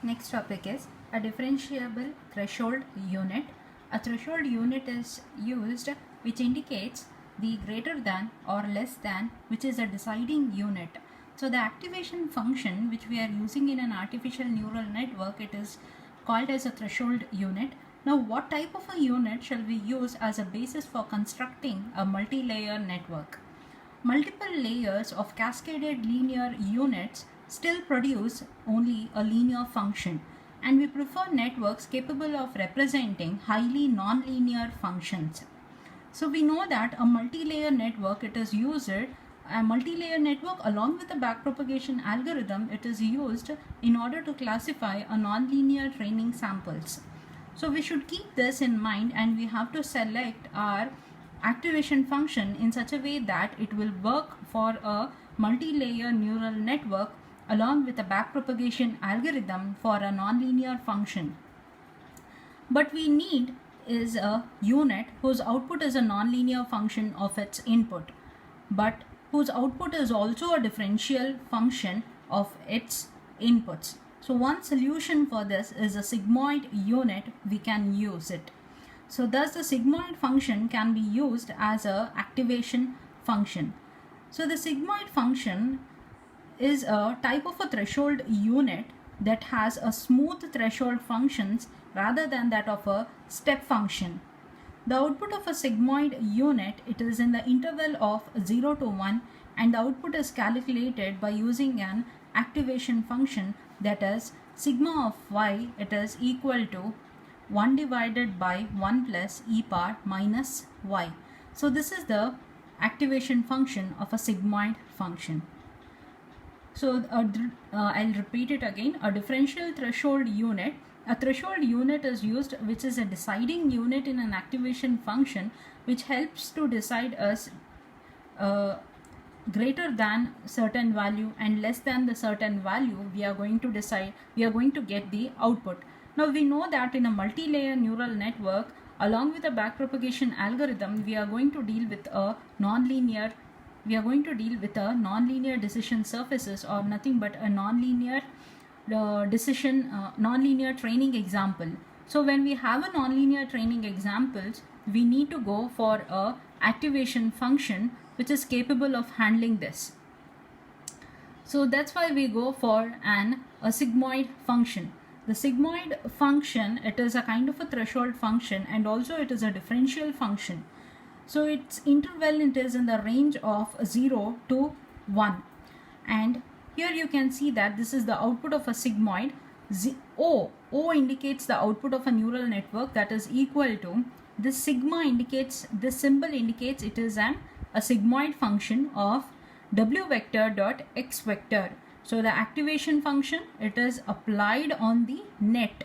Next topic is a differentiable threshold unit. A threshold unit is used which indicates the greater than or less than, which is a deciding unit. So the activation function which we are using in an artificial neural network, it is called as a threshold unit. Now what type of a unit shall we use as a basis for constructing a multi-layer network? Multiple layers of cascaded linear units still produce only a linear function, and we prefer networks capable of representing highly nonlinear functions. So we know that a multi-layer network, it is used, a multi-layer network along with a backpropagation algorithm, it is used in order to classify a nonlinear training samples. So we should keep this in mind, and we have to select our activation function in such a way that it will work for a multi-layer neural network along with a backpropagation algorithm for a nonlinear function. But we need is a unit whose output is a nonlinear function of its input, but whose output is also a differential function of its inputs. So one solution for this is a sigmoid unit. We can use it. So thus the sigmoid function can be used as a activation function. So the sigmoid function is a type of a threshold unit that has a smooth threshold functions rather than that of a step function. The output of a sigmoid unit, it is in the interval of 0 to 1, and the output is calculated by using an activation function, that is sigma of y, it is equal to 1 divided by 1 plus e power minus y. So this is the activation function of a sigmoid function. So I'll repeat it again. A differential threshold unit. A threshold unit is used which is a deciding unit in an activation function which helps to decide as greater than certain value and less than the certain value. We are going to get the output. Now we know that in a multi-layer neural network along with a backpropagation algorithm, we are going to deal with a nonlinear decision surfaces, or nothing but a nonlinear nonlinear training example. So when we have a nonlinear training examples, we need to go for a activation function which is capable of handling this. So that's why we go for a sigmoid function. The sigmoid function, it is a kind of a threshold function, and also it is a differential function. So its interval, it is in the range of 0 to 1, and here you can see that this is the output of a sigmoid. O indicates the output of a neural network, that is equal to this sigma indicates, this symbol indicates it is a sigmoid function of w vector dot x vector. So the activation function, it is applied on the net.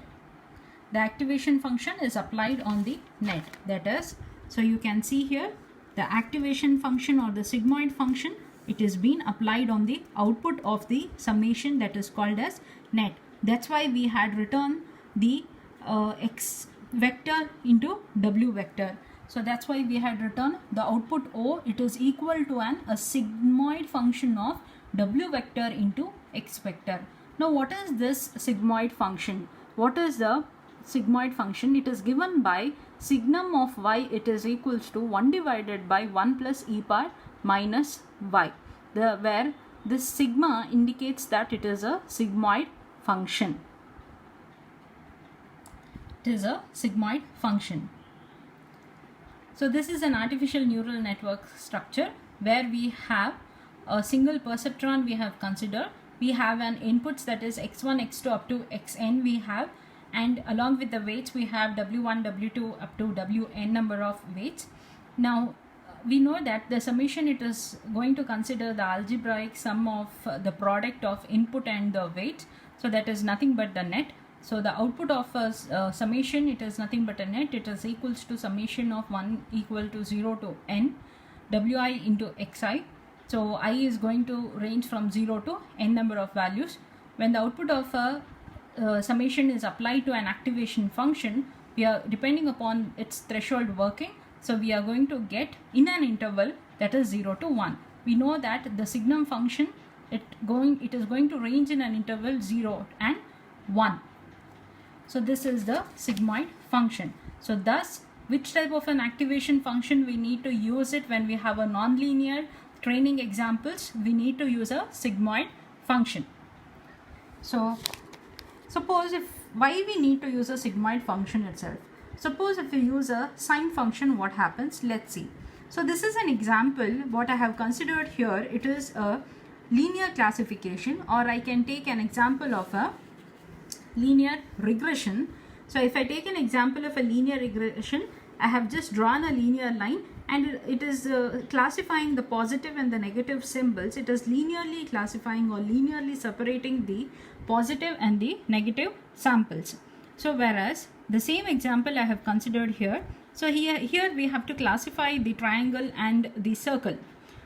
The activation function is applied on the net, that is, so you can see here the activation function or the sigmoid function, it is being applied on the output of the summation that is called as net. That's why we had written the x vector into w vector. So that's why we had written the output O, it is equal to a sigmoid function of w vector into x vector. Now what is this sigmoid function? What is the sigmoid function? It is given by signum of y, it is equals to 1 divided by 1 plus e power minus y, where this sigma indicates that it is a sigmoid function. It is a sigmoid function. So this is an artificial neural network structure where we have a single perceptron we have considered. We have an inputs, that is x1, x2 up to xn we have, and along with the weights we have w1, w2 up to wn number of weights. Now we know that the summation, it is going to consider the algebraic sum of the product of input and the weight. So that is nothing but the net. So the output of a summation, it is nothing but a net. It is equals to summation of 1 equal to 0 to n wi into xi. So I is going to range from 0 to n number of values. When the output of a summation is applied to an activation function, we are depending upon its threshold working. So we are going to get in an interval that is 0 to 1. We know that the signum function, it is going to range in an interval 0 and 1. So this is the sigmoid function. So thus, which type of an activation function we need to use it when we have a nonlinear training examples? We need to use a sigmoid function. So suppose why we need to use a sigmoid function itself? Suppose if we use a sine function, what happens? Let's see. So this is an example. What I have considered here, it is a linear classification, or I can take an example of a linear regression. So if I take an example of a linear regression, I have just drawn a linear line, and it is classifying the positive and the negative symbols. It is linearly classifying or linearly separating the positive and the negative samples. So whereas the same example I have considered here, so here we have to classify the triangle and the circle.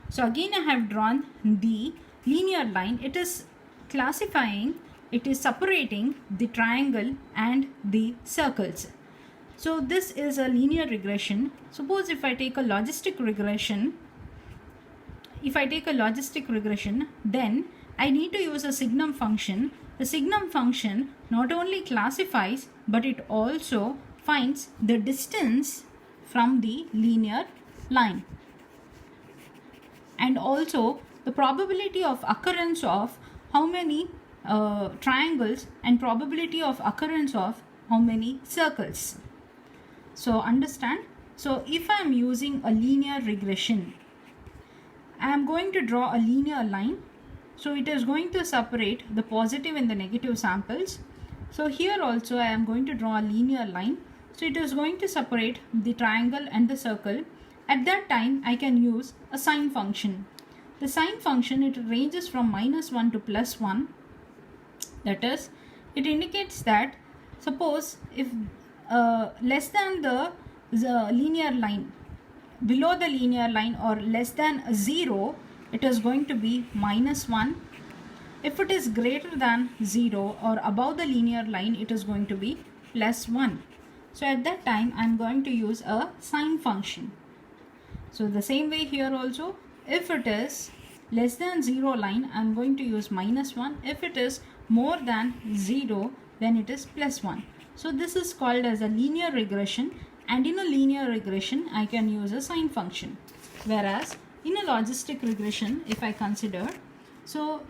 So again I have drawn the linear line. It is classifying, it is separating the triangle and the circles. So this is a linear regression. Suppose if I take a logistic regression, then I need to use a signum function. The signum function not only classifies, but it also finds the distance from the linear line, and also the probability of occurrence of how many triangles and probability of occurrence of how many circles. So understand, so if I am using a linear regression, I am going to draw a linear line. So it is going to separate the positive and the negative samples. So here also I am going to draw a linear line. So it is going to separate the triangle and the circle. At that time I can use a sine function. The sine function, it ranges from -1 to +1. That is, it indicates that suppose if less than the linear line, below the linear line, or less than 0, it is going to be -1. If it is greater than 0 or above the linear line, it is going to be +1. So at that time I am going to use a sine function. So the same way here also, if it is less than 0 line, I am going to use -1. If it is more than 0, then it is +1. So this is called as a linear regression, and in a linear regression I can use a sine function. Whereas in a logistic regression, if I consider, so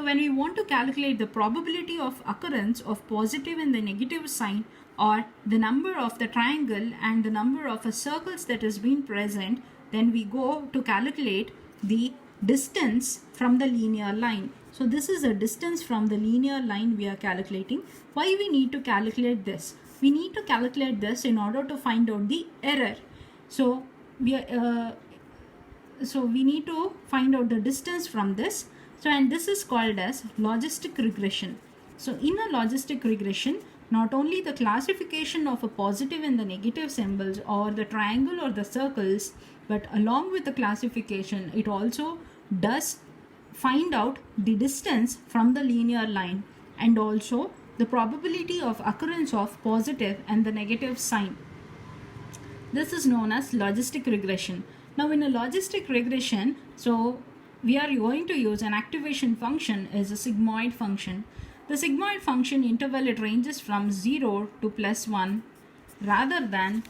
when we want to calculate the probability of occurrence of positive and the negative sign, or the number of the triangle and the number of circles that has been present, then we go to calculate the distance from the linear line. So this is a distance from the linear line we are calculating. Why we need to calculate this? We need to calculate this in order to find out the error. So we need to find out the distance from this. So, and this is called as logistic regression. So in a logistic regression, not only the classification of a positive and the negative symbols, or the triangle or the circles, but along with the classification, it also does find out the distance from the linear line, and also the probability of occurrence of positive and the negative sign. This is known as logistic regression. Now in a logistic regression, so we are going to use an activation function as a sigmoid function. The sigmoid function interval, it ranges from 0 to +1 rather than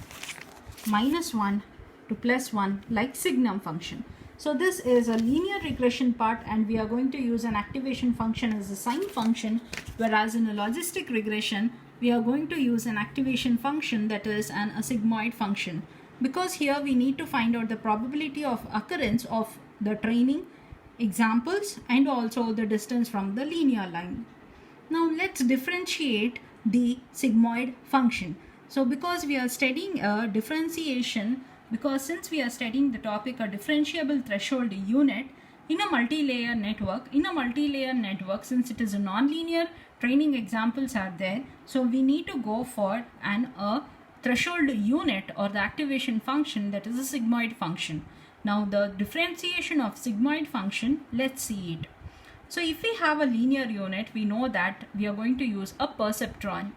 -1 to +1 like signum function. So this is a linear regression part, and we are going to use an activation function as a sine function, whereas in a logistic regression we are going to use an activation function that is a sigmoid function, because here we need to find out the probability of occurrence of the training examples and also the distance from the linear line. Now let's differentiate the sigmoid function. So because we are studying a differentiation, because since we are studying the topic a differentiable threshold unit in a multi-layer network, since it is a non-linear training examples are there, so we need to go for a threshold unit or the activation function that is a sigmoid function. Now the differentiation of sigmoid function, let's see it. So if we have a linear unit, we know that we are going to use a perceptron.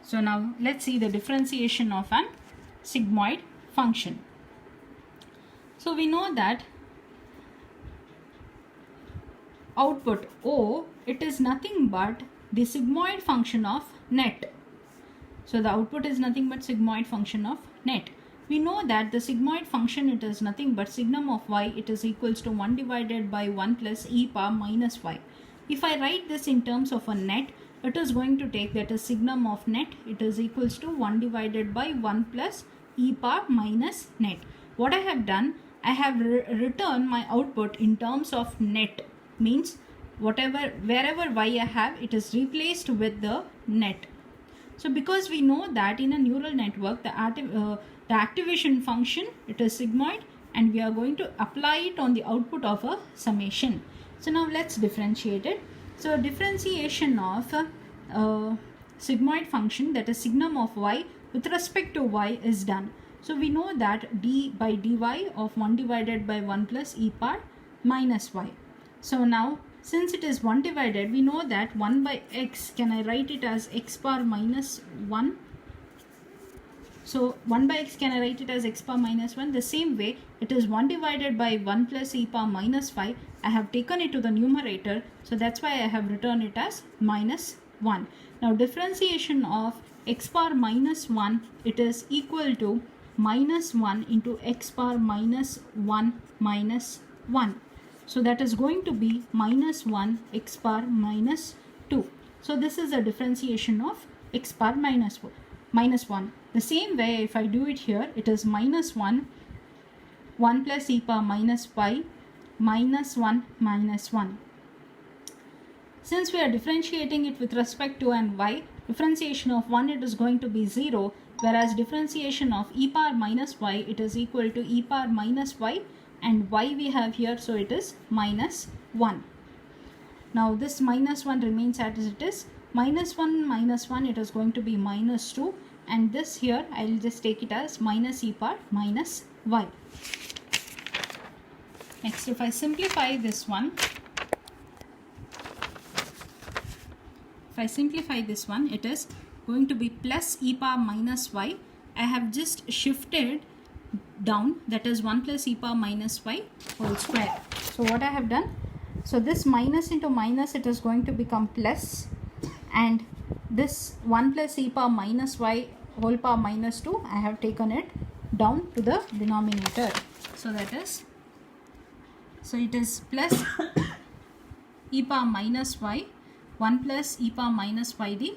So now let's see the differentiation of an sigmoid function. So we know that output O, it is nothing but the sigmoid function of net. So the output is nothing but sigmoid function of net. We know that the sigmoid function, it is nothing but signum of y, it is equals to 1 divided by 1 plus e power minus y. If I write this in terms of a net, it is going to take, that is signum of net, it is equals to 1 divided by 1 plus e power minus net. What I have done, I have returned my output in terms of net, means whatever, wherever y I have, it is replaced with the net. So because we know that in a neural network, the activation function, it is sigmoid, and we are going to apply it on the output of a summation. So now let's differentiate it. So differentiation of sigmoid function, that is signum of y with respect to y, is done. So we know that d by dy of 1 divided by 1 plus e power minus y. So now since it is 1 divided, we know that 1 by x, can I write it as x power minus 1? So 1 by x, can I write it as x power minus 1? The same way, it is 1 divided by 1 plus e power minus 5. I have taken it to the numerator, so that's why I have written it as minus 1. Now differentiation of x power minus 1, it is equal to minus 1 into x power minus 1 minus 1. So that is going to be minus 1 x power minus 2. So this is a differentiation of x power minus 1. The same way, if I do it here, it is minus 1 plus e power minus 5 minus 1 minus 1. Since we are differentiating it with respect to an y, differentiation of 1, it is going to be 0, whereas differentiation of e power minus y, it is equal to e power minus y, and y we have here, so it is minus 1. Now this minus 1 remains as it is. Minus 1, it is going to be minus 2, and this here I will just take it as minus e power minus y. Next, if I simplify this one, it is going to be plus e power minus y. I have just shifted down, that is 1 plus e power minus y whole square. So what I have done, so this minus into minus, it is going to become plus, and this 1 plus e power minus y whole power minus 2, I have taken it down to the denominator. So that is, so it is plus e power minus y, 1 plus e power minus y the